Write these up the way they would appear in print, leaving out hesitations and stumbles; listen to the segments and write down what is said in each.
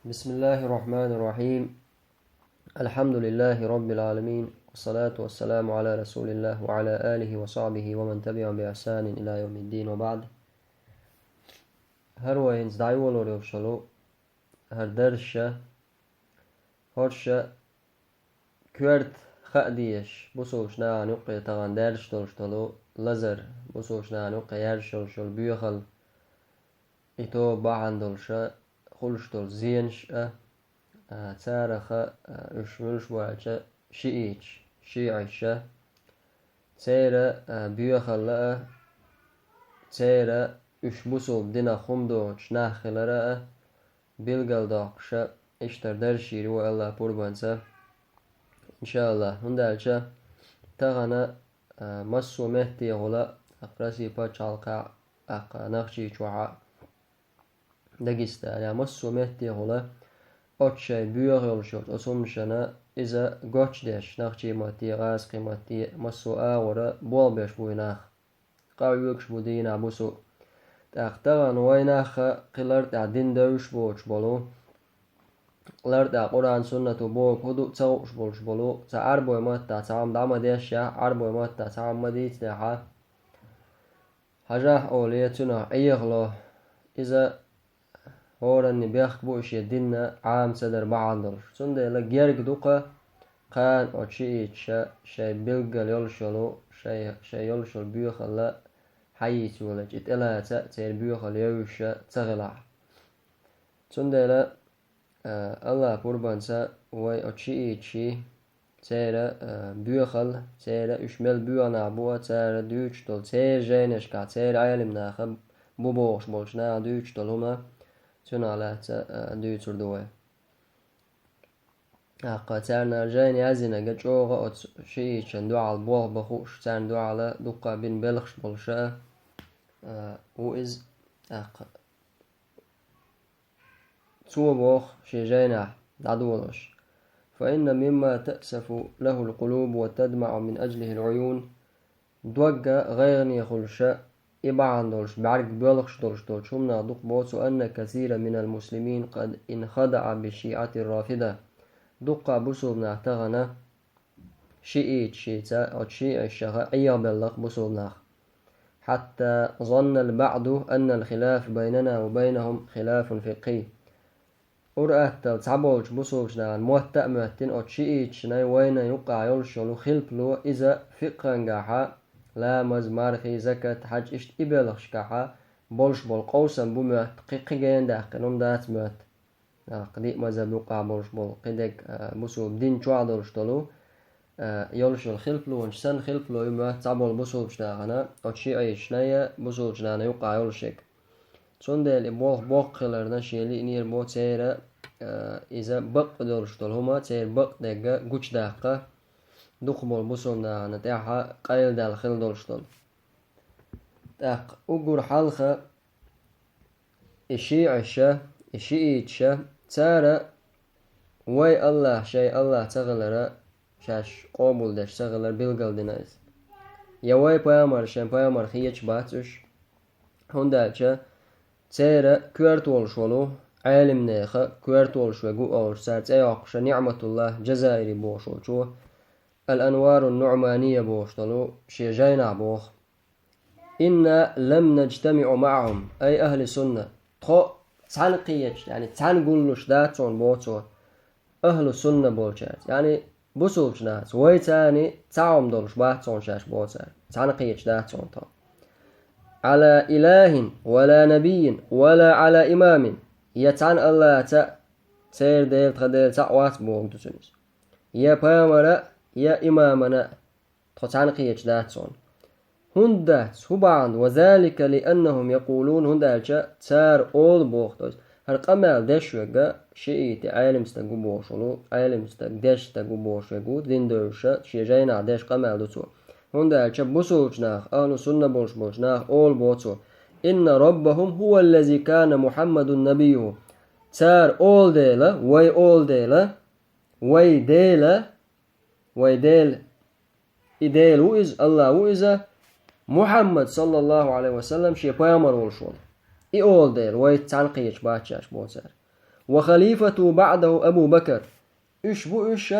بسم الله الرحمن الرحيم. الحمد لله رب العالمين، والصلاة والسلام على رسول الله وعلى آله وصحبه ومن تبعهم بإحسان إلى يوم الدين وبعد. هر وينز دعيولو ريوشلو هر درشة هرشة كورت خأديش بسوش نا نقي تغان درش دولشتلو لزر بسوش نا نقي يرشلشل بيخل إتو بعن دولشة خلشتل زينش تارخ اشملش واجه شيعش تيرا بيخل لأ تيرا اشبسو بدنا خمدوش ناخلرا بيلغل داقش اشتر درشيري و الله قربانسا إن شاء الله هندالشا تغنى مسو مهتي غلا أقرسي باتشالقا نخشي شوعا دقيستا يعني مسو مهتي غلا أتشي بيغلشوت أسومشنا إذا قوش ديش نخشي ماتي غاسقي ماتي مسو آورا بولبش بويناخ قاويوكش بودينا بوسو تاختغن ويناخ قلرت عدين دوش بوش بولو قلرت قرآن سنة بوك هدو تسوش بولش بولو تعربو ماتا تعام دعما ديشا عربو ماتا تعام مديت ديحا حجاه أوليتنا أيغلو إذا هورني بيخ بوش يدينا عام سدر بعضلش سنده لجيرك دوقا قان أو شي بيلقل يلشلو شي يلشل بيخل لا حيث ولج اتلا تأتير بيخل يوشا تغلع سنده لا الله قربانسا وي أتشي تيرا بيخل تيرا اشمل بيونا بوا تيرا دوش دول تير جينش كا تير عالم ناخب بوبوش بولشنا دوش دول هما تنالات دوتر دوي تارنا جاني عزينا قد شوغا أت شيء دعا البوغ بخوش تارن دعا دقا بين بلخش بولشا وإز تو بوغ شي جاينا دعدولش فإن مما تأسف له القلوب وتدمع من أجله العيون دوغا غيرني خلشا إبعان دولش بعرق بلخش دولش همنا دق بوتو أن كثير من المسلمين قد انخدع بالشيعة الرافدة دقا بسوبنا تغنى شيئت شيتا أو شيء الشغا أي بلغ بسوبنا حتى ظن البعض أن الخلاف بيننا وبينهم خلاف فقهي أرأت تعبولش بسوبنا موتأ مهتن أو شيئت شناي وين يقع يلشلو خلبلو إذا فقها لا مزمارخي زكاة حج اشت إبلغش كحا بولش بول قوسا بمهت قيقين داخلهم دات مهت قديق مزب يقع بولش بول قديق بسو بدين شوع دولش دولو يولش الخلفلو ونشسن خلفلو يمهت تعبول بسو بشناغنا أتشي أي شنايا بسو بشناغنا يقع يولشك تون ديل إبوغ بوقلرنا شيلي نير بو تيرا إذا بق دولش دولهما تير بق دقا قوش داقا دخبول بسوم دا نتاعها قيل دا الخل دولشتل تاق أقر حلقة إشيعشة إشيئتشة تارا وي الله شي الله تغلر شاش قابل داش تغلر بلغل دينايز يا وي بيامر شان بيامر خيش باتش هندالشة تارا كوارتول شولو عالم ناخا كوارتول شوغو أول سارت أياقش نعمة الله جزائري بوشو الأنوار النعمانية بوشتلو شي جاينا بوخ إنا لم نجتمع معهم أي أهل السنة تخو تسعن قيج يعني تسعن قولوش داتون بوتو أهل السنة بولشات يعني بسوش ناس ويتاني تعوم دولش باتون شاش بوتر تسعن قيج داتون طو على إله ولا نبي ولا على إمام يتعن الله تير ديل تخديل تعوات بوغ دوتنس يا بامرا يا إمامنا تخطان قيج داتون هندات هبعند وذلك لأنهم يقولون هندالشا تار أول بوختوز هر قمال دشوغا شيئتي عالم ستاقو بوشلو عالم ستاق دش ستاقو بوشوغو دين دوشا شيجينا دش قمال دوتو هندالشا بسوچناخ أهل سنة بوشناخ أول بوتو إن ربهم هو الذي كان محمد النبي تار أول ديلا وي أول ديلا وي ديلا ويديل إديل وإز الله وإذا محمد صلى الله عليه وسلم شي بيامر والشول إي أول ديل ويتعنقيش باتشاش بوتر وخليفة بعده أبو بكر إيش بو إيش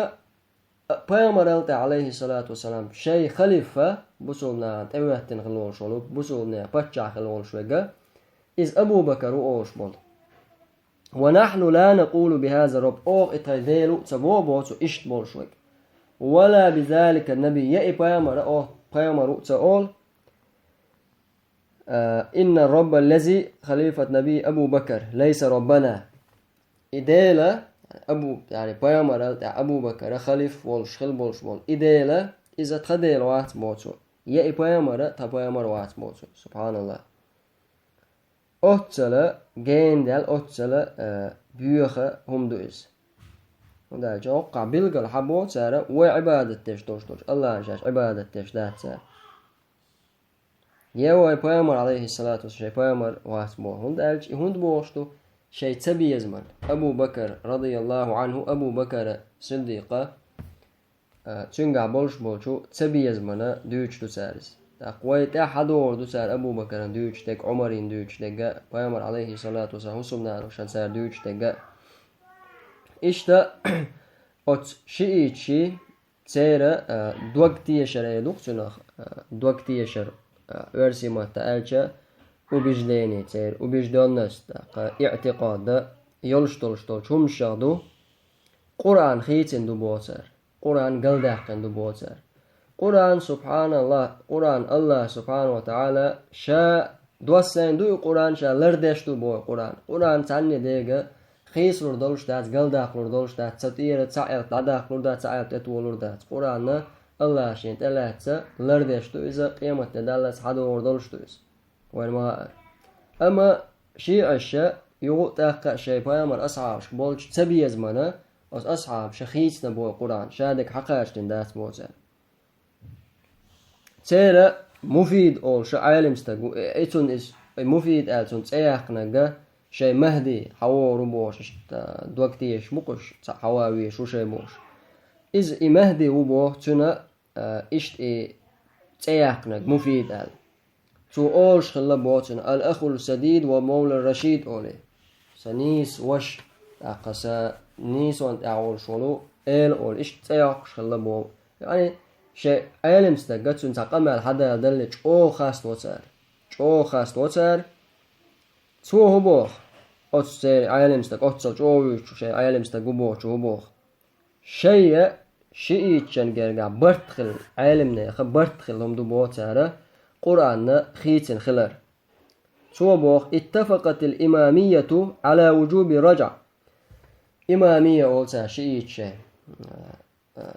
Peygamber aleyhissalatu vesselam şey halife bu solna tevehtin khulol şolup bu solna patça khulol şwega iz Abu Bakr oş bol. Ve nahnu la naqulu bihaza rabb o itadelu tsabobo so ish bol şweg. Ve la bizalika nabi ya peygamber tsaol inna rabb allazi khalifat nabi Abu Bakr leysa rabbana idela أبو يعني بيامر أبو بكر خليف والش خل بولش بول إديلا إذا تخديل وات موتو يا بيامر تبيامر وات موتو سبحان الله أتسلا جندل أتسلا بيوخة هم دوز وده جو قبل قال حبوت سارة وعبادة تش دوش الله جاش عبادة تش ده سارة يا بيامر عليه الصلاة والسلام بيامر وات بول هند بوشتو شيء تبي يزمن أبو بكر رضي الله عنه أبو بكر صديقة تنقع بولشو تبي يزمن دوش تسارس أقويت أحد ورد سار أبو بكر دوش تك عمرين دوش تك بيامر عليه الصلاة والسلام وصلنا وشان سار دوش تك إشتا أت شيء تيرا دوقتي يشر يدوخ دوقتي يشر ورسي ما تألشة وبجداني تير وبجدان نستا اعتقاد يلشتل شم شادو قرآن خيتن دو بوتر قرآن قلدحقن دو بوتر قرآن سبحان الله قرآن الله سبحانه وتعالى شا دوسين دو قرآن شا لردش دو بو قرآن تعني ديگه خيس لردولش دات قلدح لردولش دات ستير تعير تداخ لردات تعير تتولر دات قرآن الله شين تلاتة لردش دو إذا قيمة دالت حدو لردولش دو إذا والماء أما شيء الشيء يغطى شيء بيامر أصحاب بولش تبي يزمنه أصحاب شخيصنا بو القرآن شادك حقاش تنداس موزع تيرا مفيد أول شيء عالم استقو إتون إس مفيد ألتون تياقنا جا شيء مهدي حوار بوش دوقتيش مقش حواوي شو شيء موش إز مهدي وبو تنا إشت تياقنا مفيد أل تو أولش خلا بوتن الأخ السديد ومولى الرشيد أولي سنيس وش أقسا نيس وانت أول شلو أول إيش تياقش خلا بو يعني شيء علم استقتون تقمل حدا يدلج خاص توتر تو هو بوخ أتصير علم استق أتصل شيء علم استق بوخ هو بوخ شيء جنجرجع برتخل علمنا برتخل هم دو بوتره قرآن خيتن خلر شو بوخ اتفقت الإمامية على وجوب رجع إمامية أولتا شيء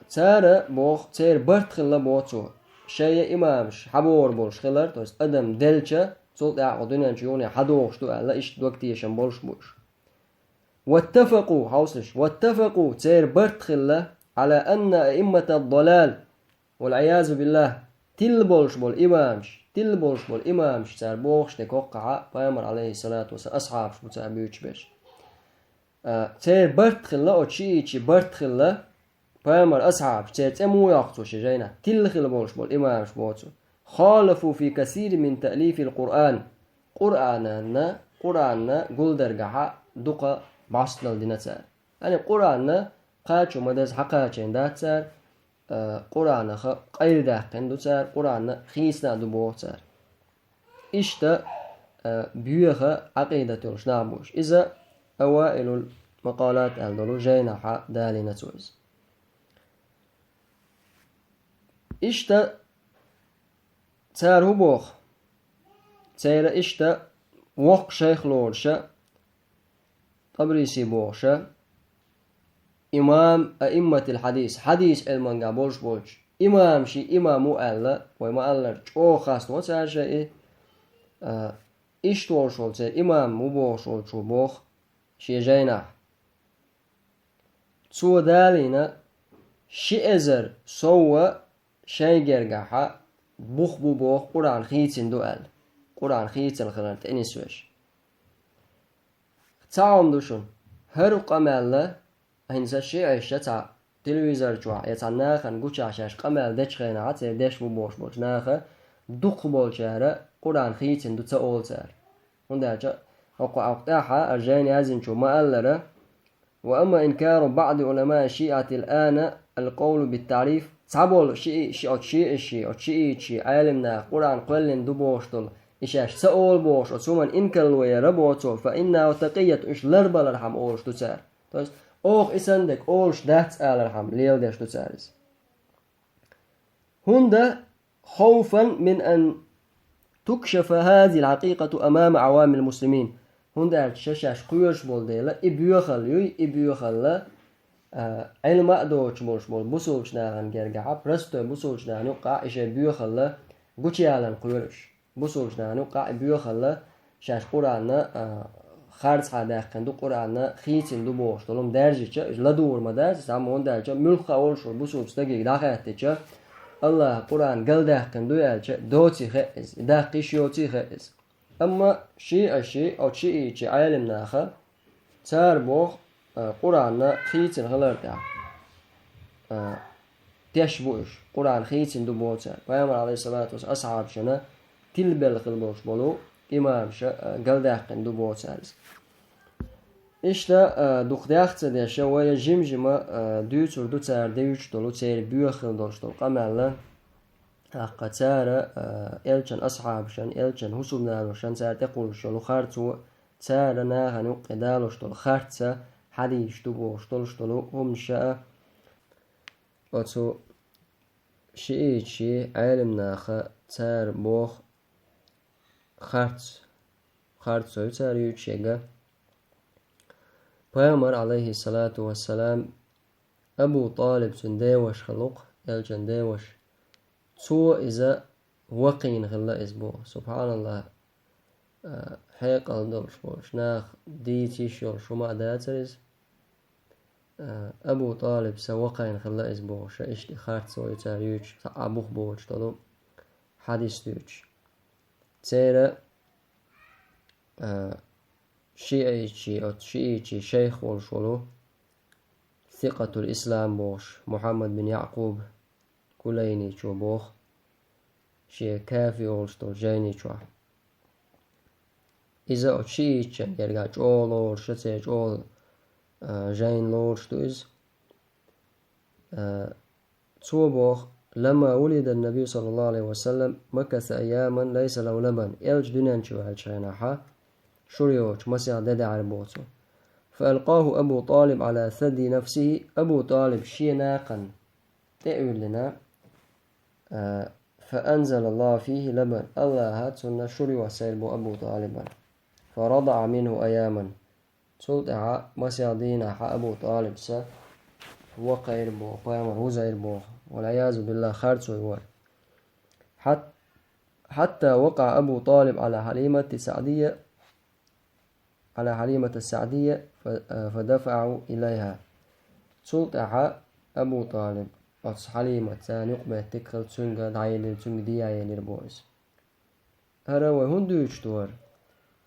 تار بوخ تار برت خلا بوتو شيء إمامش حبور بولش خلر توس أدم دلشة صوت عقدنا جيوني حدوش تو على إيش دوقتي يشن بولش بوش واتفقوا تار برت خلا على أن أئمة الضلال والعياذ بالله تل بولش بول إمامش تار بوخش تكوقع بيامر عليه الصلاة والسلام أصحاب متابعوش بيش تار برت خلا أو شيء برت خلا بيامر أصحاب تار تمو يقصو شجينا تل خلا بولش بول إمامش بوتو خالفوا في كثير من تأليف القرآن قرآننا قول درجها دقة بعصل دينتار يعني قرآننا قاچو مدز حقاچين داتار قرآن غير داقن دوتار قرآن خيسنا دو بوتار إشتا بيوخة عقيدة الشنابوش إذا أوائل المقالات ألدلو جينحا دالينا تويز إشتا تار هو بوخ تار إشتا وق شيخ لورشا طبريسي بوخشا إمام أئمة الحديث حديث المانجا بولش إمام إمامو ألا وما ألا أو خاص نوتار شيء إيش تورشول تر إمام مبوشول شو بوخ شي جينا تو دالينا شي أزر سوى شي جرجحة بوخ بوخ قرآن خيتين دوال قرآن خيتين خلال تأنيسوش تعاون دوشون هرو قمالة هنسا شيء عيشة تاع تلفزيون جوا يتعناخن قوش عشاش قمال دش خينا عتر دش بوش ناخه دوق بول شهرة قرآن خيتين دو تأول تار هندا جا أقطعها أرجاني هزين شو ما ألره وأما إنكار بعض علماء الشيعة الآن القول بالتعريف تعبول شيء عالمنا قرآن قلن دبوشتل إشاش سأول بوش وثم إنكر ويربوتو فإنه تقيت إش لربل الرحم أولش تسار تويس أوغ إسندك أولش دهت آل الرحم ليل دهش تسارز هندا خوفا من أن تكشف هذه الحقيقة أمام عوام المسلمين هندا شاشاش قيوش بول ديلا إبيوخل علم أدوش بولش بول بسولش ناغن جرجع برستو بسولش ناغن يقع إيش إبيوخل قوشيالن قيوش بسولش ناغن يقع إبيوخل شاش قرآن خارج هذا كندو قرآن خيتين دو بوش تلوم درجة لدور ما درجة سام هندا ملخ أولش بسولش تجي داخلته الله قرآن قال ده كندو يالش دوتي خئز ده قشيوتي خئز أما شيء أو شيء عالم ناخا تار بوخ قرآن خيتن غلرتا تشبوش قرآن خيتن دو بوتا ويامر عليه الصلاة والسلام أصحاب شنا تلبل خلبوش بولو إمام قال ده كندو بوتا İşte dokdaqça da şöyle jimjima düçür du çərdə 3 dolu çər büyüxil doluşdu. Qamallan haqqatara elçən ashabşan elçən husumnaşan çərdə qulşulu xarçu çərana hanu qidaluşdu. Xarça hadişdu boşdoluşdu. Humşa otu şiiçi alimnaxa çər box xarçu çər yüçəgə Peygamber aleyhissalatu vesselam Ebu Talib سنداوش خلق الجنداوش تو إذا وقين غلا إزبو سبحان الله حيق الدرش بوش ناخ دي تيشور شما داترز أبو طالب سوقين غلا إزبو شايشتي خارت سوي تاريوش أبوخ بوش طلو حديث دوش تيرا شيعي شيخ والشولو ثقة الإسلام بوش محمد بن يعقوب كليني شو بوخ شيء كافي والشتو جيني شو إذا شيعي يرجع جول ورشتي جول جين لورشتوز شو بوخ لما ولد النبي صلى الله عليه وسلم مكث أياما ليس له لبن إلج دنان شو هالشيناحة شريوش مسيح دادا على بوتو فألقاه أبو طالب على ثدي نفسه أبو طالب شيناقا تأويل لنا فأنزل الله فيه لبن الله هاتسنا شريو سيلبو أبو طالبا فرضع منه أياما سلطع مسيح دينا أبو طالب سا وقير بو قيامر وزير بو والعياذ بالله خارجو يور حتى وقع أبو طالب على حليمة السعدية فدفعوا إليها سلطع أبو طالب حليمة ثاني يقبل تكل تسنغ دعيل تسنغ ديايا للبوز هرا وهن دوش دور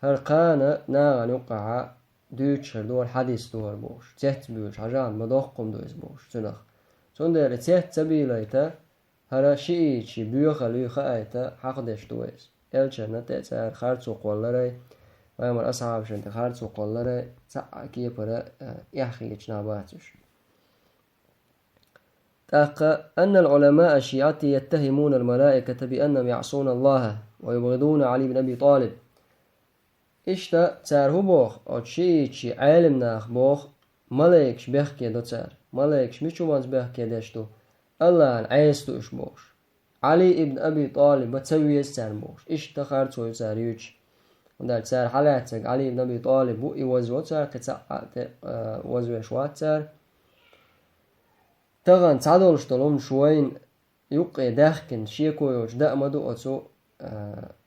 هر قانا ناغا نقع دوش دور حديث دور بوش تهت بوش عجان مدوخكم دوز بوش تنخ سندر تهت سبيليتا هرا شيء بيوخ ليوخا ايتا حقدش دوز الچنا تسار خارجو قولري ويامر أصحاب شنت خارجو قولري سعكي برا يحخي جناباتش أن العلماء الشيعة يتهمون الملائكة بأنهم يعصون الله ويبغضون علي بن أبي طالب إشتا تاره بوخ أو شيء عالم ناخ بوخ ملايكش بيحكي دو تار ملايكش ميشومانز بيحكي داشتو الله عيستو إش بوش علي بن أبي طالب بتسوي يستار بوش إشتا خارجو يسار يوش ودار تار حالاتك علي بن أبي طالب بو يوزو تار وزو شوات تار تغن تعدلش طلوم شوين يقي داخكن شيكو يوش دأمدو أتو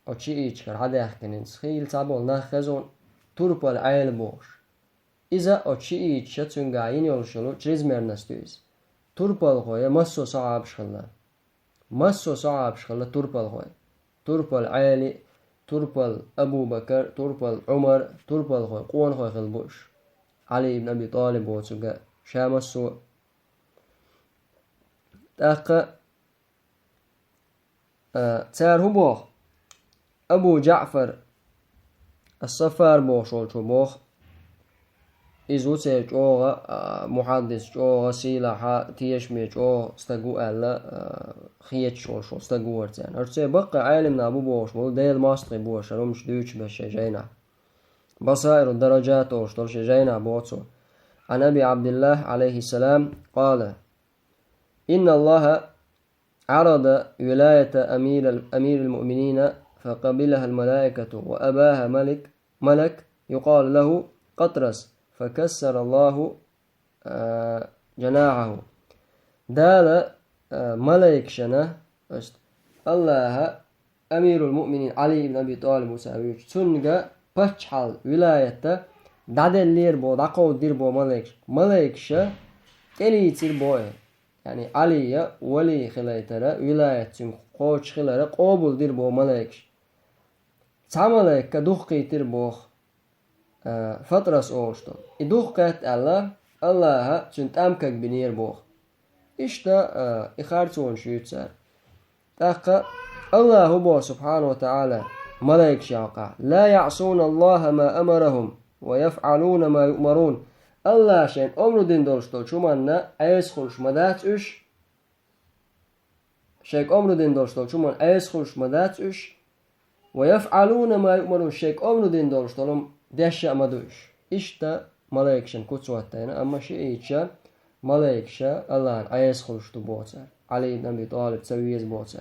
أتشي إيشكر هداخكن سخيل تعبول ناخزون توربال عيل بوش إذا أتشي إيش تنقاين يولشلو جريز مرنستويز توربال خويا مسو صعب شخلا توربال خويا توربال عيلي توربال أبو بكر توربال عمر توربال خويا قوان خويا خلبوش علي بن أبي طالب وتسوغا شامسو تاقا تار بوخ أبو جعفر الصفار بوخ شولشو بوخ إزوتي جوغا محدث جوغا سيلا تيشمي جوغا استقو ألا خيت شو استقو ورتان أرتي بقى عالمنا أبو بوش مول ديل ماستري بوش رمش دوش بشجينا بصائر الدرجات وشتر شجينا بوتسو عن أبي عبد الله عليه السلام قال إن الله عرض ولاية أمير المؤمنين فقبلها الملائكة وأباها ملك يقال له قطرس فكسر الله جناحه دال ملك شنه الله أمير المؤمنين علي بن أبي طالب مساويش سنجا بچحل ولاية دادلير بو دقو دير بو ملك شا تلي يتير بو يعني علي ولي خلايترا ولاية سن قوش خلارا قوبل دير بو ملك تعملك كدوخ يتير بو فترس اوشتو ادوخ قات الله چنت امكك بنير بوخ اشتا اخارتون شويتسار تاقا الله هو سبحانه وتعالى ملائك شاقع لا يعصون الله ما امرهم ويفعلون ما يؤمرون الله شين امر دين دولشتو چوماننا ايس خوش مدات اش شيك امر دين دولشتو چومان ايس خوش مدات اش ويفعلون ما يؤمرون شيك امر دين دولشتو دهشة مدوش إشتا ملايكشن كتسواتين أما شيء ملايكشا الله عايز خلشتو بوتر علي بن أبي طالب تسويز بوتر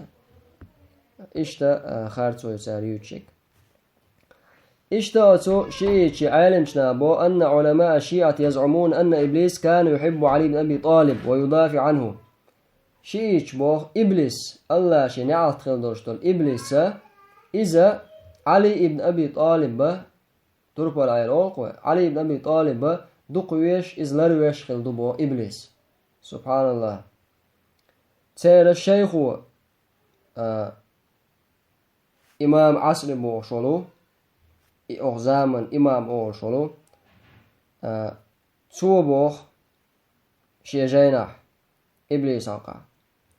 إشتا خارتو يسار يوتشك إشتا أتو شيء عالمشنا بو أن علماء الشيعة يزعمون أن إبليس كان يحب علي بن أبي طالب ويدافع عنه شيء بو إبليس الله شي نعت خلدوشتول إبليس إذا علي بن أبي طالب تربل علي بن أبي طالب دقويش إزلرويش خلدو إبليس سبحان الله تير الشيخ إمام عصر بوشلو زمن إمام أوشلو سو بوخ شيجينح إبليس أقع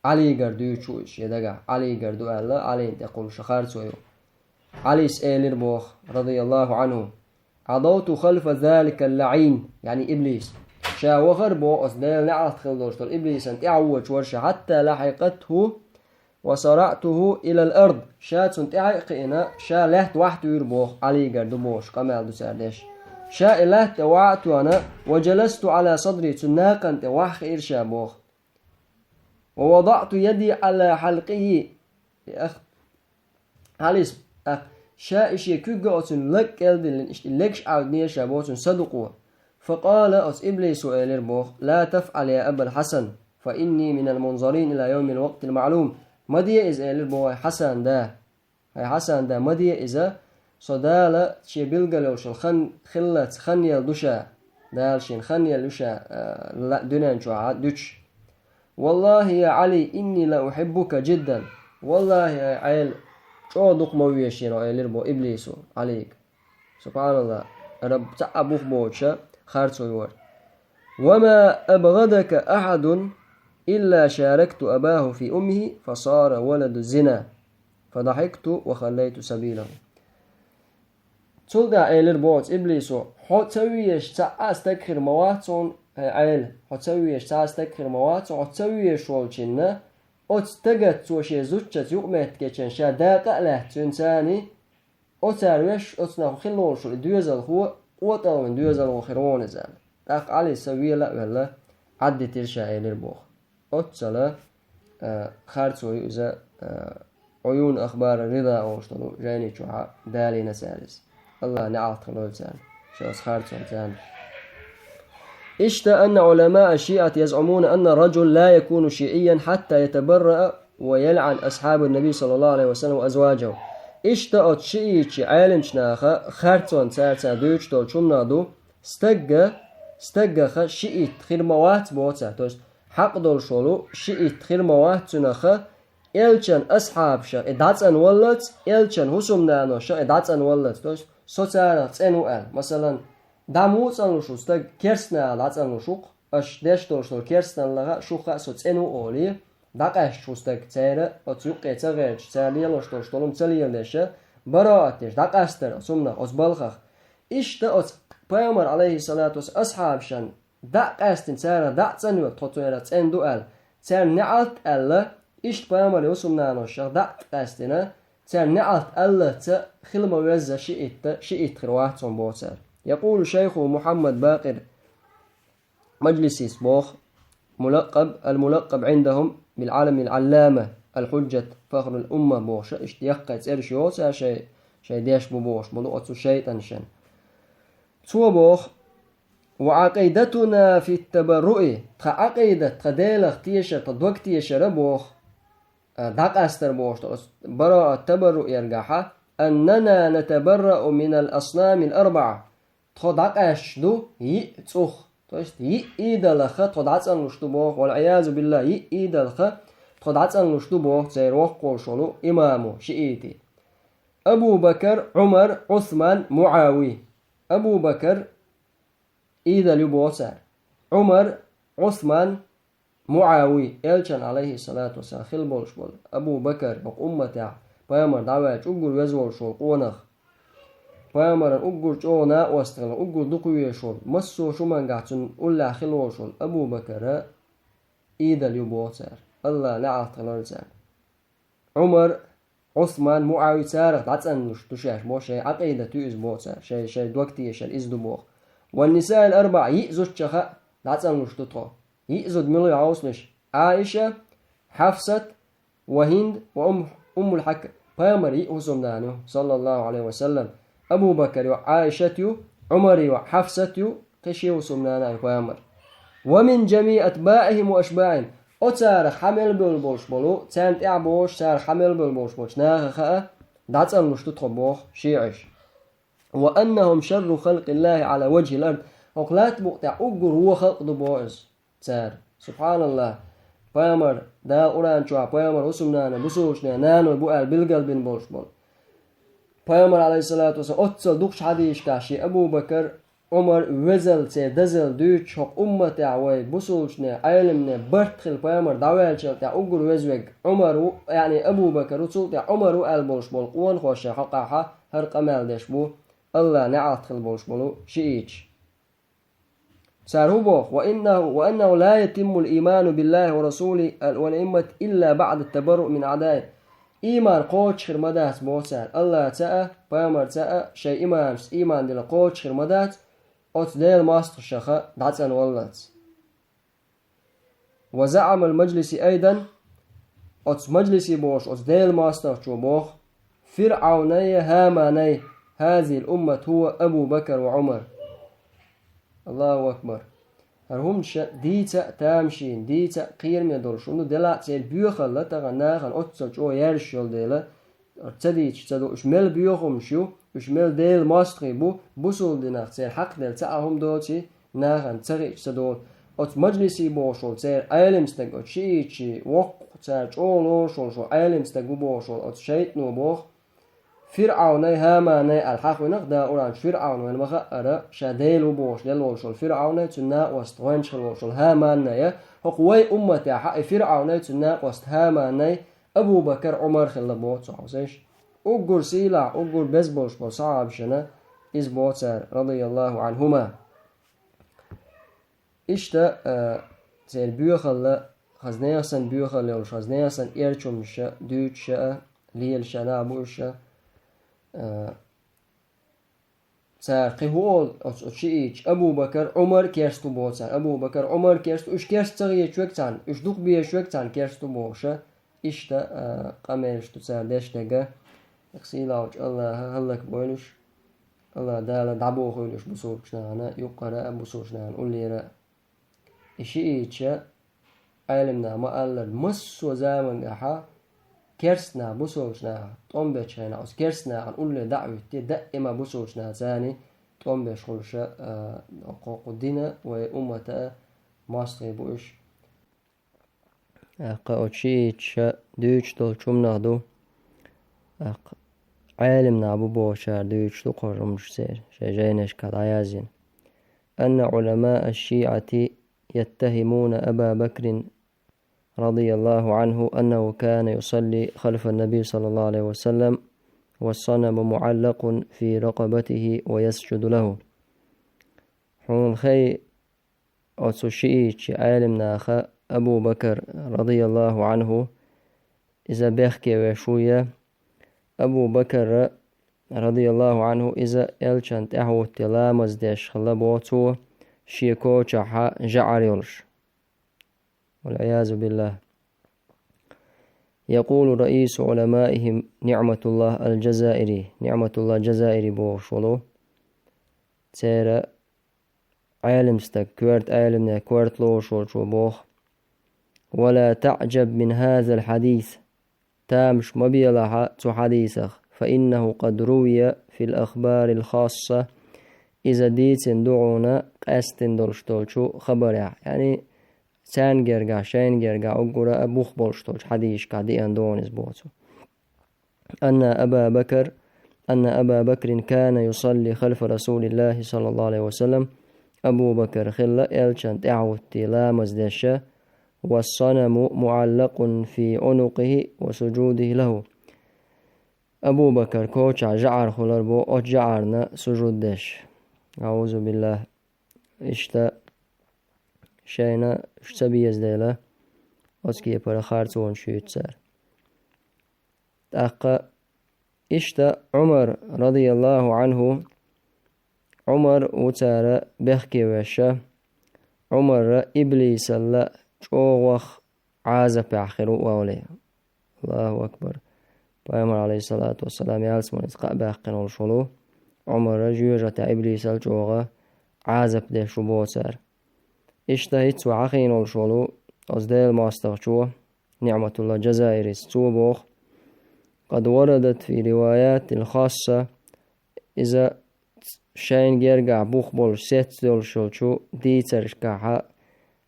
علي قردو يشوش يدقع علي قردو ألا علي تقول شخار سويو علي سئلر بوخ رضي الله عنه عضوت خلف ذلك اللعين يعني إبليس شا وخر بو أصدال نعت خلدوشتر إبليس أنت أعوج ورشا حتى لحقته وصرعته إلى الأرض شا تنتعقئنا شا لهت وحت يربوخ علي قردو بوش قمال دو ساردش شا إلهت وعت أنا وجلست على صدري تناقا وحق إرشا بوخ ووضعت يدي على حلقه علي شا إشي كوغا أتن لك ألدن إشي لكش عودنية شابوتن صدقوا فقال أت إبليس إلير بوخ لا تفعل يا أبا الحسن فإني من المنظرين إلى يوم الوقت المعلوم مدية إز إلير بوخ حسن دا هاي حسن دا مدية إذا صدالة شي بلغلوشن خلت خنيل دوشا دالشين خنيل دوشا دونان شوعات دوش والله يا علي إني لا أحبك جدا والله يا عيل شو دوق مويشين وإلير بو إبليسو عليك سبحان الله رب تعبوخ بوشا خارتو يور وما أبغضك أحد إلا شاركت أباه في أمه فصار ولد الزنا فضحكت وخليت سبيله تولد إلير بوت إبليسو حتويش تأستكخر مواتون عيل حتويش تأستكخر مواتون حتويش والجنة أتتقت توشي زوجت يؤمت كيشن شا داقة له تنساني أتاروش أتناخو خلوشو دوزل هو وطل من دوزل وخيرون زال أخ علي سوية لا ولا عدي ترشا إلير بوخ أتسلا خارتو يؤزا عيون أخبار الرضا أوشتلو جاني شوحا دالي نسالس الله نعط خلول سال شاس خارتو تان اشتى أن علماء الشيعة يزعمون أن الرجل لا يكون شيعيا حتى يتبرأ ويلعن أصحاب النبي صلى الله عليه وسلم وأزواجه اشتى أتشيئي عالم شناخا خارتون سارتا دوش دول شمنادو استقى شيئي تخير موات بوتا توش حق دول شولو شيئي تخير موات تناخا إلچن أصحاب شا إداتن ولت إلچن حسوم نانو شا إداتن ولت توش سوتارا تسنو أل مثلا داموت أنوشو ستك كيرسنا لات أنوشوق أش ديش دورشتو كيرسنا لغا شوخا سوت أنو أولي داقاش شوستك تيرا أتيوقي تغيرش تيرلي لوشتورشتولم تليل ديشا براءتش داقاستر سمنا أتبالخخ إشتا أت Peygamber aleyhissalatu vesselam ashabşan da qastin sara da tsanyo totoyara tsendual ser nealt alla ish Peygamber usumnano shaq da qastina ser nealt alla ta khilma wazza shi'it khirwaht son botsar يقول شيخ محمد باقر مجلسي سبوخ الملقب عندهم بالعالم العلامة الحجة فخر الأمة بوش اشتياق تسيرشيو شيء ديش بوش بلوغة شيطان شن تو بوخ وعقيدتنا في التبرؤ عقيدة تديلخ تيشر تدوك تيشر بوخ داق أستر بوش براء التبرؤ يرجعها أننا نتبرأ من الأصنام الأربعة تداق أشدو يتوخ تويست يئيدلخ تدعت أنلشتو بوخ والعياذ بالله يئيدلخ تدعت أنلشتو بوخ زير وقو شلو إمامو شئيتي أبو بكر عمر عثمان معاوي أبو بكر إيدا لبوسار عمر عثمان معاوي إلشان عليه الصلاة والسلام خل بولش بول أبو بكر بق أمتع بيامر دعوات أقول وزول شول قونخ بيامر أقول جونا واستغل أقول دقوية شول مسو شمان قاعدون أولا خلو شول أبو بكر إيدا لبوسار الله نعرف تغلرزان عمر عثمان معاوية سارق دعتسن تشاش بو شيء عقيدة تؤز بو سار شيء دوكتي شيء إزدو بو والنساء الأربع يئزد شخاء دعتسن تطو يئزد ملي عوصنش عائشة حفصة وهند وأم الحكم بيامر يئوزم دانو صلى الله عليه وسلم أبو بكر وعائشة عمر وحفصة تشيو سمنانا بيامر ومن جميع أتباعهم وأشباعهم أتسار حمل بالبوش بلو تانت إعبوش سار حمل بالبوش بوش ناخخاء دعتسن نشتطه بوخ شيعش وأنهم شر خلق الله على وجه الأرض وقلات بقطع أقر هو خلق دبوئز سار سبحان الله بيامر دا أوران شوى بيامر وسمنانا بسوشنا نانو بقال بالقلب بوش بول بيامر عليه الصلاة والسلام أتصل دوكش حديش كاشي أبو بكر عمر وزل سي دزل دوش حق أمتي عوي بسوشنا علمنا برتخل بيامر دعوال شلتع أقر وزوج عمر يعني أبو بكر وصلتع عمر وقال بولش بول قوان خوشة حقاحة هر قمال ديش بو الله نعتخل بولش بولو شئيش سارهبوخ وأنه لا يتم الإيمان بالله ورسوله والأئمة إلا بعد التبرؤ من أعدائه إيمان قوش خرمدات بوسار الله تأه بيامر تأه شيء إيمان دل قوش خرمدات أت ديل ماستر شخا دعتن واللت وزعم المجلس أيضا أت مجلسي بوش أت ديل ماستر شو بوخ فرعوني هاماني هذه الأمة هو أبو بكر وعمر الله أكبر هرهم ديتا تامشين ديتا قير من دول شنو دلا تيل بيوخل لتغناخن أتصل شو يرشل ديلا ارتديش تدو اشمل بيوخم شو اشمل ديل ماستري بوصل ديناخ تيل حق ديل تاهم دوتي ناخن تغيش تدول أت مجلسي بوشول تيل أيلمستك أت شيء وق تيل شو شو أيلمستك بوشول أت شيطنو بوخ فرعوني هاماني الحق ونقدا أوران فرعون وين مخأرة شاديل وبوش ديل وشول فرعوني تنا وست وينشل وشول هاماني هقوي أمتي حق فرعوني تنا وست هاماني أبو بكر عمر خلا بوت صعوزيش أقر سيلع أقر بزبوش بصعب شنا إز بوتر رضي الله عنهما إشتا تيل بيوخلا خزنيسن بيوخلا وش خزنيسن إيرشم شا دوت شا ليل شنا بوشا ساقي هو أشيء أبو بكر عمر كيرستو بوتر أبو بكر عمر كيرستو إش كيرست تغيي شوكتان إش دوق بيه شوكتان كيرستو بوشا إشتا قميش تسار ديش تجا يقسيلاوش الله هلك بوينش الله دالا دعبو خويلش بصوشنا يقرأ بصوشنا أوليرا إشيء علمنا ما قال مسو زمن أحا كرسنا بصوشنا طم بيشنا أو كرسنا عن أولي دعوة دائما بصوشنا ثاني طم بيشخلش قدنا وأمة ماستري بوش قاوتشيتش دوش دول شمنادو عالمنا أبو بوشار دوش تقرمش سير شجينش كالعيازين أن علماء الشيعة يتهمون أبا بكر رضي الله عنه أنه كان يصلي خلف النبي صلى الله عليه وسلم والصنم معلق في رقبته ويسجد له حون خي أتسو شيئيش عالم ناخا أبو بكر رضي الله عنه إذا بيحكي وشوية أبو بكر رضي الله عنه إذا إلشان تحو تلامز ديش خلبوتو شيكو جعر يلش والعياذ بالله. يقول رئيس علمائهم نعمة الله الجزائري، نعمة الله الجزائري بوشولو تيرا عالم ستك كورت عالمنا كورت لوشول شو بوخ: ولا تعجب من هذا الحديث، تامش مبيلها تو حديثخ، فإنه قد روي في الأخبار الخاصة إذا ديتن دعونا قاستن دولشتولشو خبرها، يعني سان جرجع شين جرجع أقرأ أبوخ بولشتولش حديث كادي أندونيس بوتو أن أبا بكر كان يصلي خلف رسول الله صلى الله عليه وسلم. أبو بكر خلا إلشان تعوتي لامز دشا، والصنم معلق في عنقه وسجوده له. أبو بكر كوشع جعر خلربو أجعرنا سجود دش، أعوذ بالله. إشتا شينا اشتبيز ديلا أسكي برا خارتون شيوتسار. تأقى إشتا عمر رضي الله عنه، عمر وتارى بحكي وشا عمر إبليس الله شوغوخ عازب آخرو ووليه. الله أكبر. بأمر عليه الصلاة والسلام يالسمون إسقاء باقين والشلو عمر جيوجة إبليس الجوغة عازب ده شبوتار. اشتهيت وعخين والشلو أصدال ما استغشوه نعمة الله جزائري ستوبوخ. قد وردت في روايات الخاصة إذا شاين جيرجع بوخ بول سيت دول شلشو دي ترشكاحا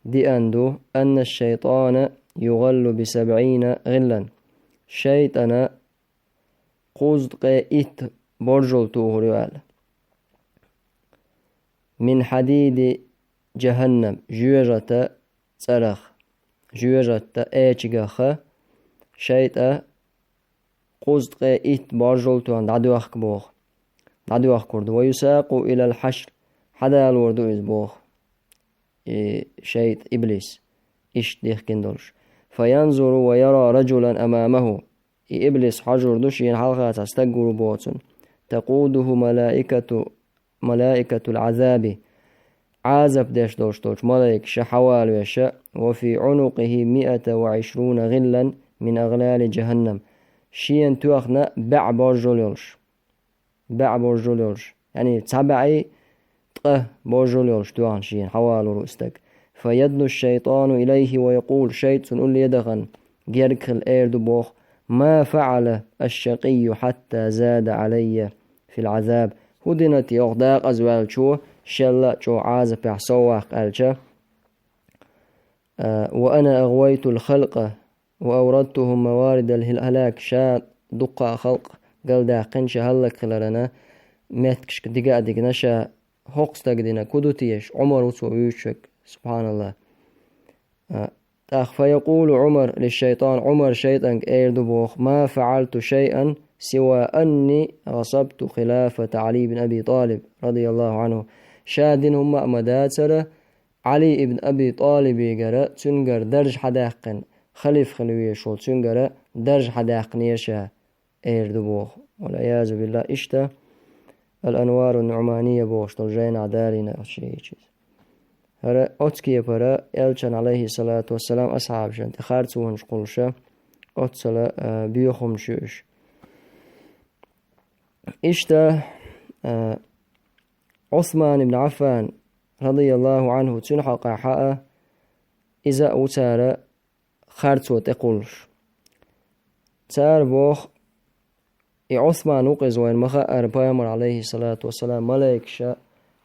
دي أندو أن الشيطان يغل ب70 غلا. شيطان قوزد قيئت برجل توهريوال من حديد جهنم جوجة صرخ جوجة ايجغخ شيطان قوزد قيئت برجل توهن دعدوخ كبوخ دعدوخ كرد ويساق إلى الحشر حدا الوردو إزبوخ شيط إبليس إيش ديخ كندولش فينظر ويرى رجلا أمامه إبليس حجر دشين حلقة تستقر بوتن تقوده ملائكة العذاب عازب ديش دوش ملائك شحوال وشا وفي عنقه 120 غلا من أغلال جهنم شين توخنا باع برجوليولش يعني تبعي برجل يلشتوان شين حوالو رؤستك. فيدنو الشيطان إليه ويقول شيط سنقول يدغن جيرك الأرض بوخ ما فعل الشقي حتى زاد علي في العذاب. هدنت يغداق أزوال شو شلا شو عازب يحصواق ألشا وأنا أغويت الخلق وأوردتهم موارد الهلاك شا دقا خلق قال داقن شهلك خلالنا متكش دقا نشا هوكس تقدينا كدوتيش عمر وتويوشك سبحان الله. فيقول عمر للشيطان عمر شيطان ايردبوخ ما فعلت شيئا سوى أني غصبت خلافة علي بن أبي طالب رضي الله عنه. شادن هم أمداتر علي ابن أبي طالب يقرأ تنقر درج حداقن خليف خلويشول تنقر درج حداقن يشا ايردبوخ والعياذ بالله. إشتا الأنوار النعمانية بوش طلجين عدالنا شيء هرا أتكي برا إلشان عليه الصلاة والسلام أصحاب شان تخارتوهنش قلشا أتصلا بيوخم شوش. إشتا عثمان بن عفان رضي الله عنه تنحق حقا إذا أتار خارتو تقولش تار بوخ عثمان وقز وين مخا بيامر عليه الصلاة والسلام ملايك شا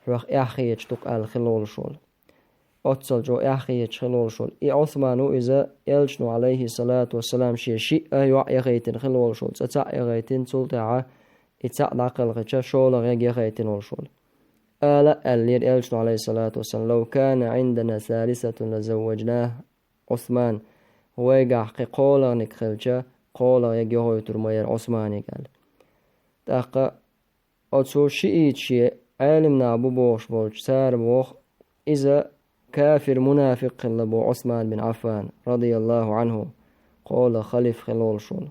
روخ إحخيج تقال خلول شول أتصل جو إحخيج خلول شول عثمان إذا يلشنو عليه الصلاة والسلام شيء يغيتن خلول شول تتع يغيتن تلتع إتع داقل غيتش شول غيق يغيتن والشول آلا اللير يلشنو عليه الصلاة والسلام لو كان عندنا ثالثة لزوجناه عثمان هو يقع قولا نكخلش قولا يجيهو يترمير عثماني قال تاقا أتسو شيء علمنا أبو بوش بولش سار بوخ إذا كافر منافق لبو عثمان بن عفان رضي الله عنه قال خلف خلول شول.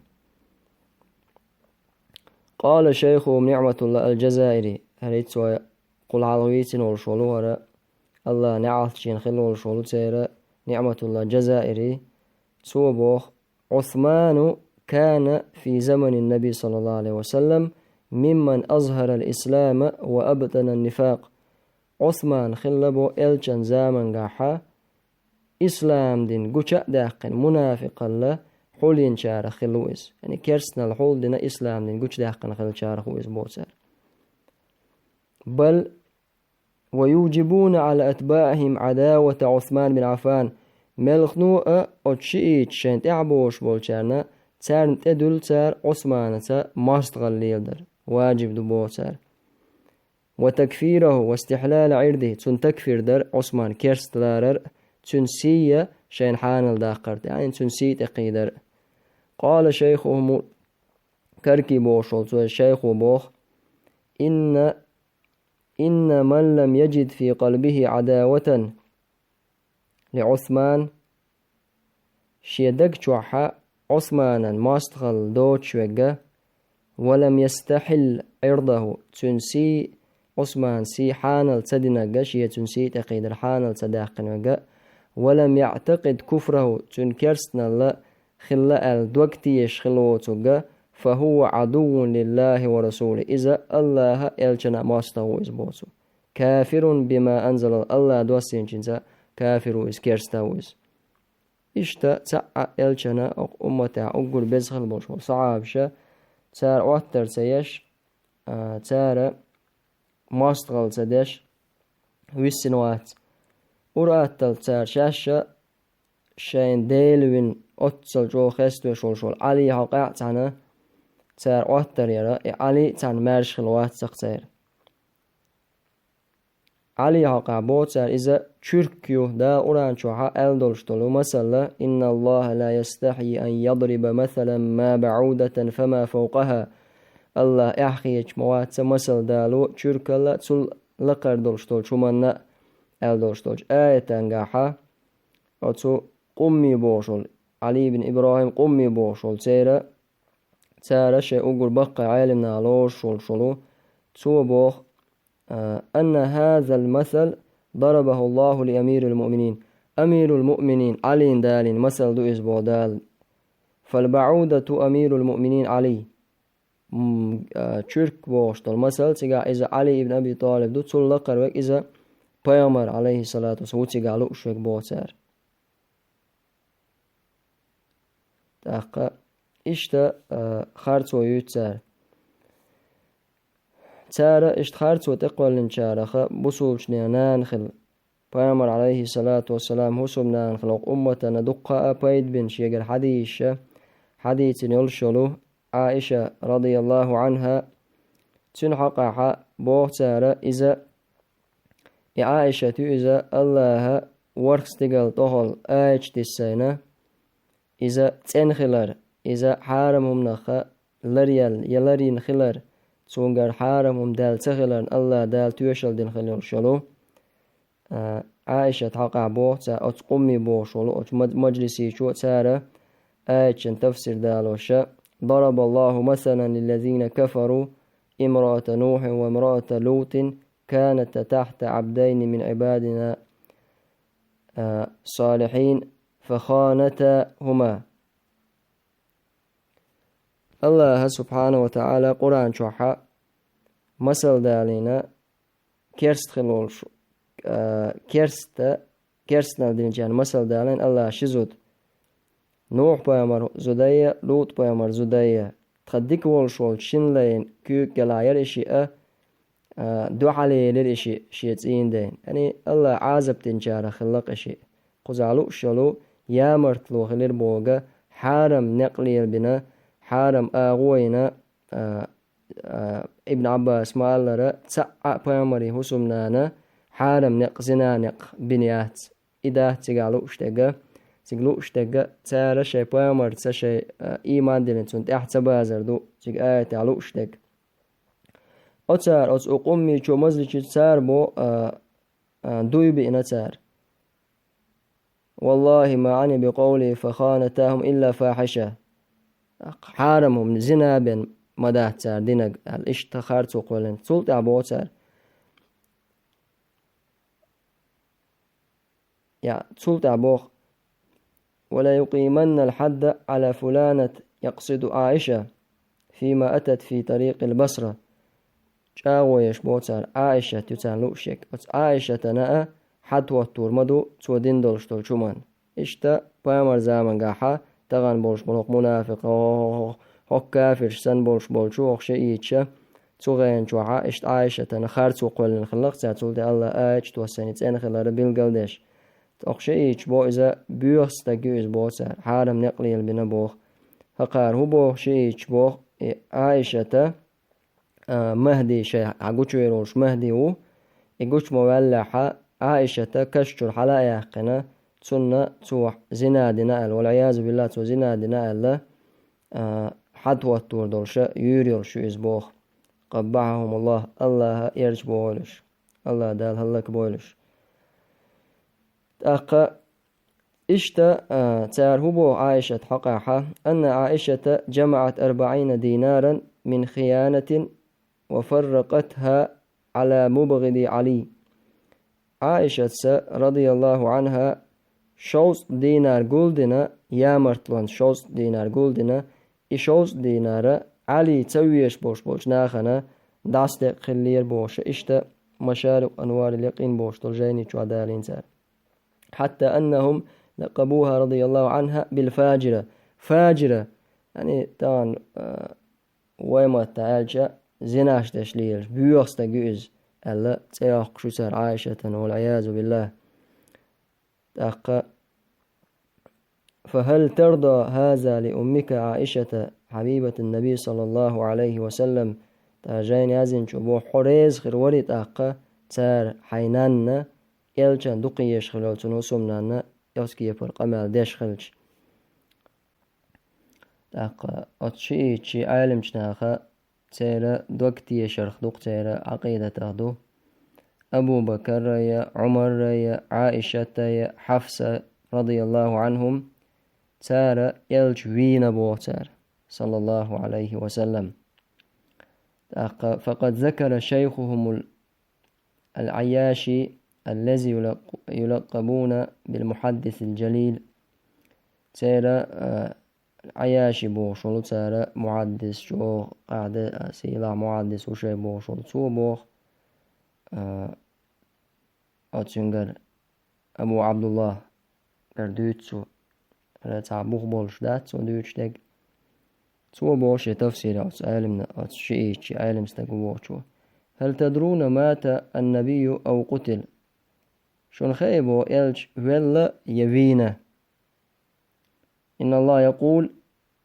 قال شيخهم نعمة الله الجزائري هريت سوى قل علويتين والشولو ورا الله نعثشين خلول شولو تيرا نعمة الله الجزائري سوى بوخ عثمان كان في زمن النبي صلى الله عليه وسلم ممن أظهر الإسلام وأبطن النفاق. عثمان خلبو إلشان زامن قاحا إسلام دين قوشا داقن منافق الله حولين شارة خلويس يعني كرسنا الحول دين إسلام دين قوش داقن خل شارة خويس بوسار. بل ويوجبون على أتباعهم عداوة عثمان بن عفان ملخنوء أتشئيت شين تعبوش بولشارنا تارن تدل تار عثمان تا ماستغل ليلدر واجب دبوسار. وتكفيره واستحلال عرضه تن تكفير در عثمان كيرستلارر تنسية شين حانل داقرت يعني تنسي تقيدر. قال شيخهم كركي بوشل شيخ بوخ إن من لم يجد في قلبه عداوة لعثمان شيدك شوحا عثمانا ماستغل دوتش وقا ولم يستحل عرضه تنسي عثمان سي حانل تدنقا شيا تنسي تقيدر حانل تداقن وقا ولم يعتقد كفره تنكرسنا الله خلاء الدوكتيش خلوتوغا فهو عدو لله ورسوله إذا الله إلجنا ماستغو إزبوتو كافر بما أنزل الله دوسين جنزا كافر إزكيرستاويز إشتا تسعى إلجنا أمتا أقول بزخل بوشو صعابشا تار واتر سيش تار ماستغل سدش ويسنوات وراتل تار شاشا شين ديلوين أتصل جو خستو شول علي حقا تانا تار واتر يرا علي تان مارش خلوات سقسير علي حقا بوتار إذا تشركيو دا أوران شوحا ألدولشتولو مثلا إن الله لا يستحي أن يضرب مثلا ما بعودة فما فوقها الله إحخيج موات مثل دالو تشركلا تسل لقر دولشتول شمنا ألدولشتولج آية تنقاحا أتو قمي بوشول علي بن إبراهيم قمي بوشول تارا شيء أقول بقى عالمنا لوش شولو تو بوخ أن هذا المثل ضربه الله لأمير المؤمنين أمير المؤمنين علي دال مثل دو إسبو دال فالبعودة أمير المؤمنين علي تشرك بوشتل مثل تيجا إذا علي بن أبي طالب دو تلقر وك إذا بيامر عليه الصلاة والسلام تيجا لؤشوك بوتار تاقا إشتا خارتو يوتسار تارا إشت خارتو تقوى لنشارخ بصولش نانخل بيامر عليه الصلاة والسلام هسوم نانخل أمتنا دقاء بيد بن شيقر حديث يلشلو عائشة رضي الله عنها تنحقها بوتارا إذا عائشة إذا الله ورخستقل طهل آيش تسينة إذا تنخلر إذا حارمهم نخا لريال يلرين خلر سونغر حارمهم دال تخلر الله دال توشل دين خلر شلو عائشة حقا بوه تا أتقمي بوه شلو مجلسي شو تارا آيشن تفسير دالوشا ضرب الله مثلا للذين كفروا امرأة نوح وامرأة لوط كانت تحت عبدين من عبادنا صالحين فخانتاهما. الله سبحانه وتعالى قرآن شوحا مثل دالينا كيرست خلول كيرستنا دينجان مثل دالين الله شزود نوح بيامر زودية لوط بيامر زودية تخديك والشول شنلين كيوك جلاير إشياء دو عليه للإشي شيئتين دين يعني الله عازب تنجار خلق إشي قزالو شلو يامرتلو خلير بوغا حارم نقلير بنا حارم آغوينا ابن عباس مالرا تسعى بيامري حسومنانا حارم نقزنا نق بنيات إذا تقالو اشتغا تارا شي بيامر تسا إيمان دلن تون تحت بازر دو تق آية تعلو اشتغ أتار أت أقومي شو مزلي تار بو دوي بإنا تار والله ما عني بقولي فخانتاهم إلا فاحشة حارمهم زنا بين مداه تار دينك الاشتخار تقولن سلط أبو تار يا سلط أبوخ ولا يقيمن الحد على فلانة يقصد عائشة فيما أتت في طريق البصرة جاويش بوتار عائشة تتان لوشك عائشة تناء حد وطور مدو تودين دولشتول شمان اشتا بامر زامن قاحا تغن بولش بلوك منافق هوك كافر سن بولش بولشو وخشي ايتشا تغين جوعا اشت عائشة تنخار تقول نخلق تاتول دي الله آيش توساني تين خلال بالقلدش تخشي ايتش بو إذا بيوخ ستاقيوز بوتار حارم نقليل بنا بوخ هقار هو بوخ شي ايتش بوخ عائشة مهدي شيء عقوش ويروش مهدي و يقوش مولحة عائشة كشتر حلا يحقنا تسنة توح زناد نقل والعياذ بالله تو زناد نقل حد وطور دولشة يوريل شو إزبوخ قبعهم الله يرج بولش الله دال هلك بولش أقا اشتا تعرهبو عائشة حقاحة أن عائشة جمعت 40 دينارا من خيانة وفرقتها على مبغض علي عائشة رضي الله عنها شوز دينار قولدنا يا مرتلان شوز دينار قولدنا شوز دينار علي تويش بوش ناخنا داستق خلير بوش اشتا مشارق أنوار اليقين بوش تلجيني شوادالين سار حتى أنهم لقبوها رضي الله عنها بالفاجرة فاجرة يعني طبعا ويما تعالجة زناش تشليل بيوخس تجوز ألا تياق شسر عائشة والعياذ بالله تأقى فهل ترضى هذا لأمك عائشة حبيبة النبي صلى الله عليه وسلم تاجين يازن شبو حريز خروري تأقى تار حينان يلجان دقيش خلال تنوسمنا يوسكي يفرق أمال ديش خلج تأقى أتشي عالم جناخا تيرا دوكتي شرخ دوك تيرا عقيدة تغدو أبو بكر يا عمر يا عائشة يا حفصة رضي الله عنهم تارا يلجوين بوتار صلى الله عليه وسلم فقد ذكر شيخهم العياشي الذي يلقبون بالمحدث الجليل تارا عياشي بوش ولتارا محدث شو قاعدة سيلا محدث وشي بوش ولتو بوخ أتشنجر أبو عبد الله قردوتسو رتع بوخ بولش دات ودوتش دق تو بوش تفسير أتس عالمنا أتس شيء عالم استقبوشو هل تدرون مات النبي أو قتل شون خيبو إلج ولا يبينا إن الله يقول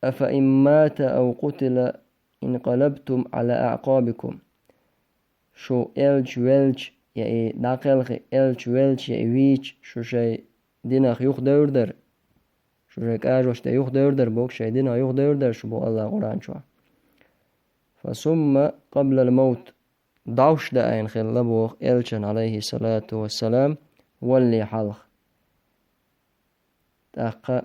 أفإن مات أو قتل انقلبتم على أعقابكم شو إلج ولج يا داقلخ إلج ولج يا ويج شو شيء دينخ يخ دوردر شو شيء كاجوش تا يخ دوردر بوك شيء دينخ يخ دوردر شو بو الله قرآن شو فثم قبل الموت داوش دا أين خل بوخ إلجن عليه الصلاة والسلام ولي حلخ تاقا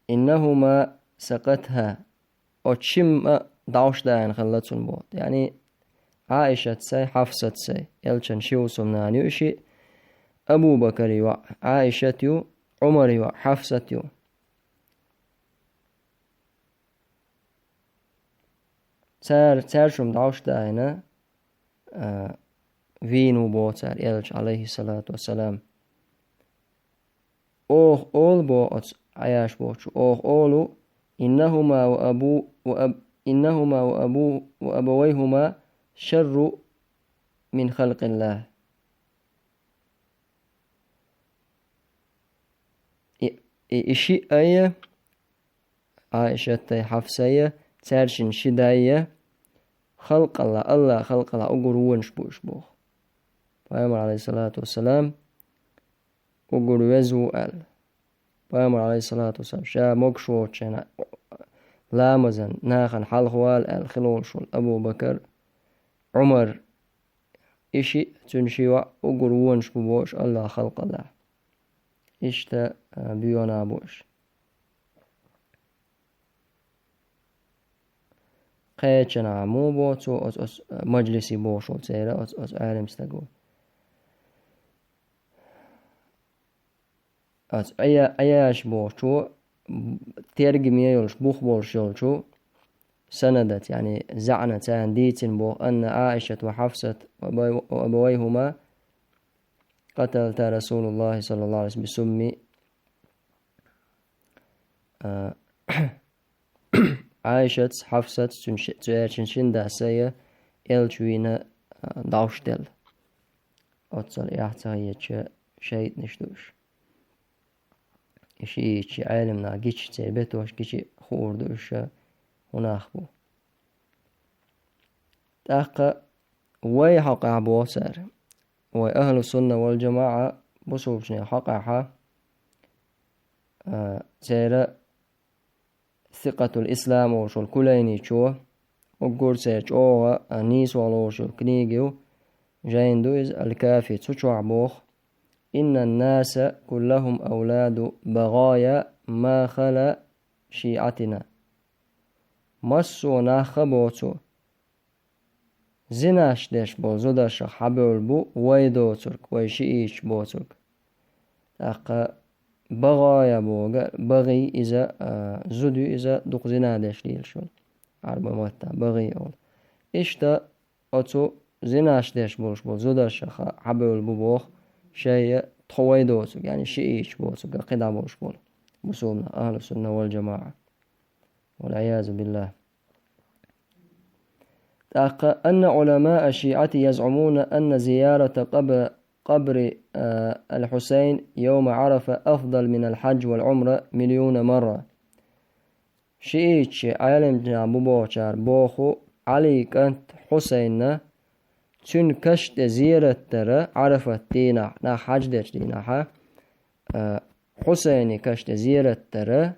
إنهما سقتها أتشم داوش داين خلتون بود يعني عائشة سي حفصة سي يلشن شيو سمنان يوشي أبو بكر يو عائشة يو عمر يو حفصة يو تار شم داوش داينا فينو بوتر يلش عليه الصلاة والسلام أوه أول بو عياش بوشو أوه أولو إنهما وأبويهما شر من خلق الله إشي أيه عائشة حفصية تارشن شداية خلق الله خلق الله أقرون شبوش فأمر عليه الصلاة والسلام أقر وزو أل فأمر عليه الصلاة والسلام شا مقشوش لامزن ناخن حلخوال الخلول شول أبو بكر عمر إشي تنشيوا وقروونش بوش الله خلق الله إشتا بيونا بوش قيتشنا مو بوتو أس مجلسي بوشو تسيرا أس عالم استقول أس أياش بوشو ترجم يولش بوخ بوشولشو سندت يعني زعنتان ديتن بو أن عائشة وحفصة وأبويهما قتلت رسول الله صلى الله عليه وسلم بسمي عائشة حفصة تشنشن داسية إلجوينة داوشتل أتصل يحتاج شيء نشدوش إشي عالمنا جيش تيبتوش جيش خوردوش هناخبو تاقا وي حقا بوسر وي أهل السنة والجماعة بصوبشني حقا سيرا ثقة الإسلام وشو الكليني شو وقور سيجوغا نيس ولوشو كنيجيو جاين دويز الكافي تشوع بوخ إن الناس كلهم أولاد بغايا ما خلا شيعتنا مسو ناخبوتو زناش ديش بو زوداش حبول بو ويدو ترك ويشيش بو ترك تاقا بغايا بوغا بغي إذا زدو إذا دوق زنا ديش ليل شول عربا موتا بغي أول إشتا أتو زناش ديش بولش بو زوداش حبول بو بوخ شيء طويدو ترك يعني شيش بو ترك قدا بولش بول بصومنا أهل السنة والجماعة والعياذ بالله أن علماء الشيعة يزعمون أن زيارة قبر الحسين يوم عرفة أفضل من الحج والعمرة 1,000,000 مرة شيء عالم جنابو بوشار بوخو علي كانت حسين تن كشت زيارة ترى عرفة دينا نا حج ديش دينا حسين كشت زيارة ترى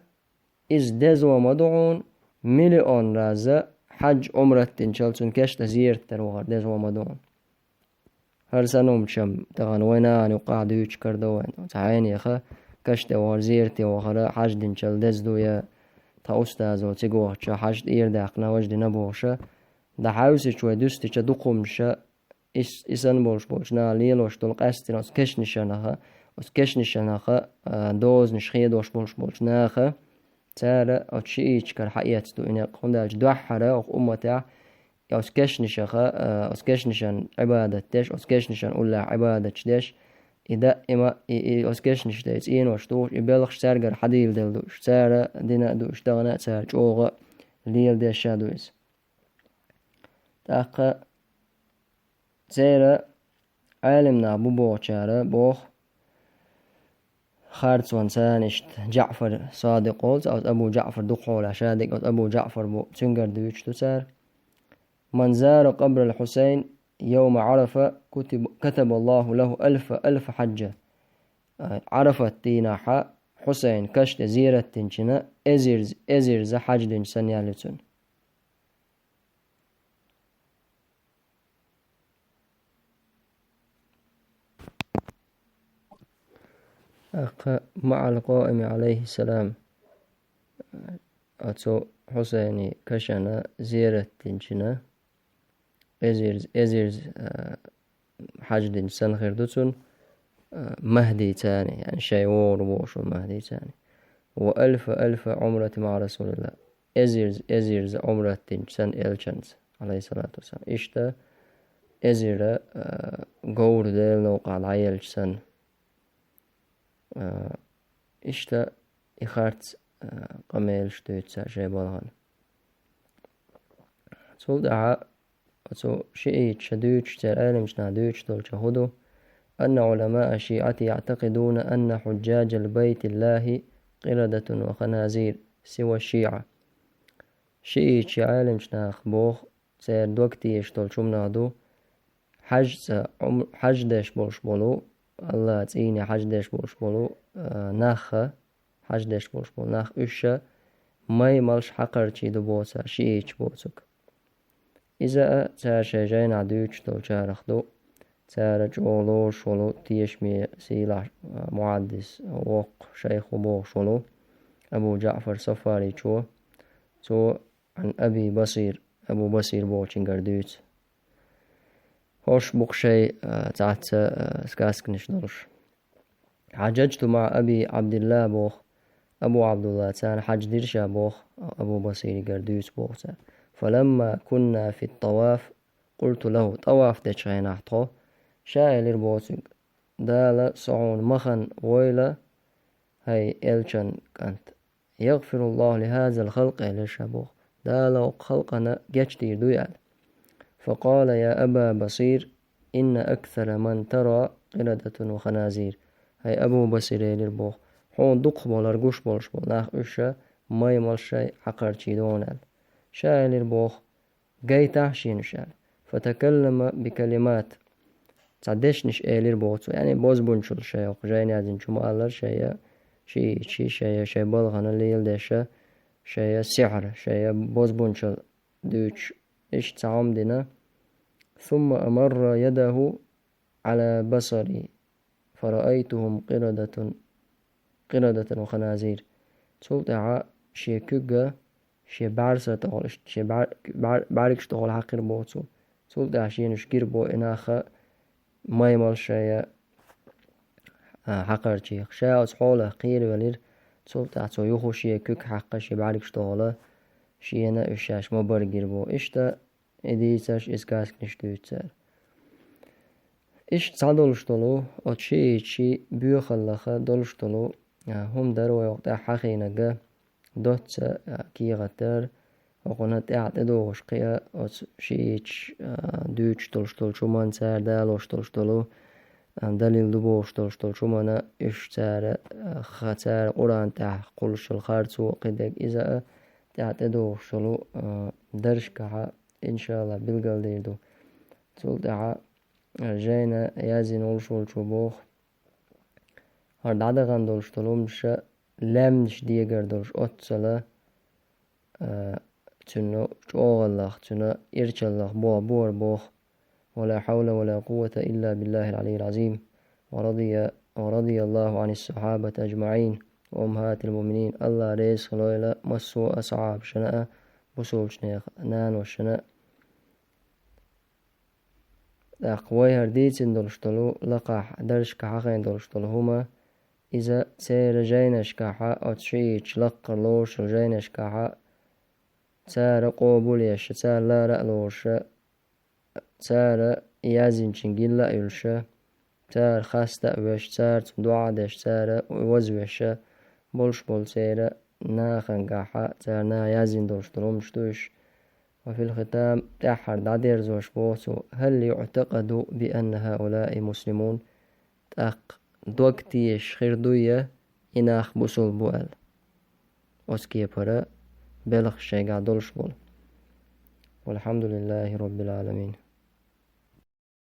إز دزو مدعون 1,000,000 رازة حج عمرة تنشلسون كشت زيارة تروغر دزو مدعون هر سنوم شم تغن وينان وقاعدو يشكردو وين تعين يخا كشت وزيرتي وخرا حج دنشل دزدو يا تا أستاذ وتيجو شا حج إير داقنا وجد نبوشة دا حاوسي شوي دوستي شا دقومشة إسان بولش نا ليلوش دول قاستين أس كشنشناخا دوز نشخيه دوش بولش ناخا تارا أو تشيش كر حقيقة دو إنك هندالج دوحرة أو أمتا أس كشنشان عبادة تش أس كشنشان أولا عبادة تش إذا إما أس كشنش تيس إين وشتوش إبلغش تارجر حديل دلدوش تارا دينا دوش دغنا تار جوغا ليل ديش شادويس تاقا تيرا عالمنا بوچارا بوخ خارج وانسانشت جعفر صادق قولت أو أبو جعفر دقول شادق أو أبو جعفر بو تنقر دويش تسار من زار قبر الحسين يوم عرفة كتب الله له 1,000 حجة عرفت تيناحا حسين كشت زيرة تنشنا إزيرز حج دنش سنيالتون مع القائم عليه السلام أتو حسيني كشنا زيرة تنشنا إزيرز حج دنش سن خيردتون مهدي تاني يعني شيور بوشو مهدي تاني و1,000 عمرة مع رسول الله إزيرز عمرة تنشن إلشنز عليه الصلاة والسلام إشتا إزيرا قور ديل نوقع العيل سن إشتا إخارت قميل شتوت شي بالغان تول دعا تو شيء شدوش ترالم شنادوش دول شهدو أن علماء الشيعة يعتقدون أن حجاج البيت الله قردة وخنازير سوى الشيعة شيء عالم شناخ بوخ سير دوكتي يشتول شمنادو حج ديش بولش بولو الله تيني حج ديش بولش بولو ناخ حج ديش بولش بولو ناخ إشا ماي مالش حقر تشيدو بوسا شيش بوسك إذا تار شجين عدوش دول شارخدو تار جولو شولو تيشمي سيلا معدس وق شيخ بوغ شولو أبو جعفر صفاري تو عن أبي بصير أبو بصير بوغشين قردوت هوش بوغشي تعت سكاسكنش دولش حججت مع أبي عبد الله بوغ أبو عبد الله تان حج ديرشا بوغ أبو بصير قردوت بوغ تان فلما كنا في الطواف قلت له طواف دشغين أحطو شايل البوسك دالا صعون مخن ويلا هاي إلشان كانت يغفر الله لهذا الخلق للشبوخ دالا خلقنا جتشتير دويال فقال يا أبا بصير إن أكثر من ترى قردة وخنازير هاي أبو بصير للبوخ حون دق بولار قوش بولش بول أشا ماي مالشاي حقر تشيدونال شايل البوخ جاي تحشين شال فتكلم بكلمات تعدشنش إيلير بوتو يعني بوز بنشل شيء وقجاين يعزين شو مقالر شيء بلغنا اللي يلدشا شيء سحر شيء بوز بنشل دوش إيش تعمدنا ثم أمر يده على بصري فرأيتهم قردة وخنازير تلتع شي كوغا شي بارسة تغل شي باركش تغل حقير بوتو تلتع شي نشكير بو إناخا ماي مال شيء حقر شيخ شاء حوله قير ولير تلتع تو يخو شي كوك حقا شي باركش تغل شي أنا إشاش ما برجر بو إشتا إديتاش إسكاسك نشتوتسار إش تعدلشتلو أتشي بيوخلخا دلشتلو هم دروا يقطع حقينجا دوت كي غتر وقنات اعتدوش قيا شيش دوش تلشتل شمان سار دالوش تلشتلو دليل دبوش تلشتل شمانا إش تار خطر قران تح قلش الخارتو قدك إذا تعتدوش تلو درش كها إن شاء الله بالقل ديردو تلتع جينا يازين ولشول شبوخ هرد عدغان دولشتلومش لامنش ديگر دولش أتصلا تنو شوغلخ تنو إرشلخ بور بوخ ولا حول ولا قوة إلا بالله العلي العظيم ورضي الله عن الصحابة أجمعين وأمهات المؤمنين الله ريس خلويلة مسو أصعاب شناء بسول شنيخ نان وشناء أقوي هرديتين دولشتلو لقاح درش كحقين دولشتلو هما إذا سير جينش كحا أو تشيش لقر لوش جينش كحا سار قوبول يش سار لا رألوش سار يازين شنجيل لا يلش سار خاستا وش سار دعا دش سار وزوش بولش بول سير ناخن كحا سار نا يازين دولشتلو مشتوش وفي الختام تحر دادير زوش بوسو هل يعتقد بأن هؤلاء مسلمون تاق دوكتيش خيردوية إناخ بوسول بوال أسكي برا بلغ شيء قادولش بول والحمد لله رب العالمين.